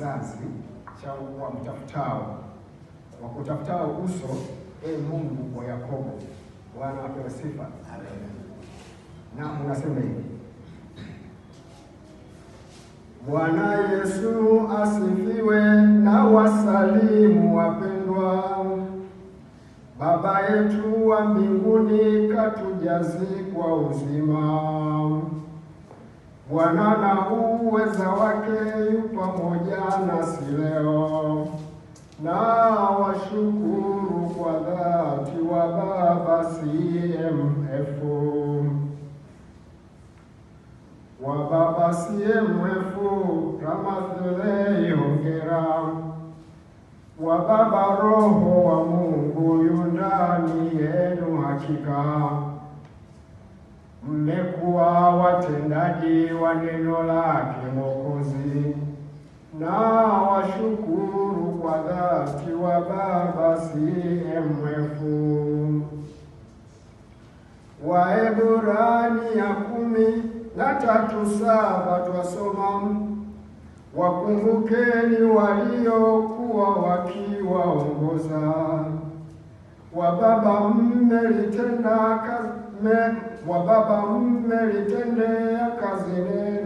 kizazi cha wakutafutao uso, Mungu wa Yakobo. Bwana apewe sifa. Amen. Na unasema hivi: Bwana Yesu asifiwe, na wasalimu wapendwa. Baba yetu wa mbinguni, katujazi kwa uzima. Bwana na uweza wake yu pamoja nasi leo, na washukuru kwa dhati wa Baba CMF. Wa Baba CMF Ramadhani hongera. Wa Baba Roho wa Mungu yu ndani yenu hakika. Mmekuwa watendaji wa neno lake Mwokozi, na washukuru kwa dhati wa Baba CMF. Waebrania 13:7 twasoma: wakumbukeni waliokuwa wakiwaongoza. Wa Baba mmelitendea kazi neno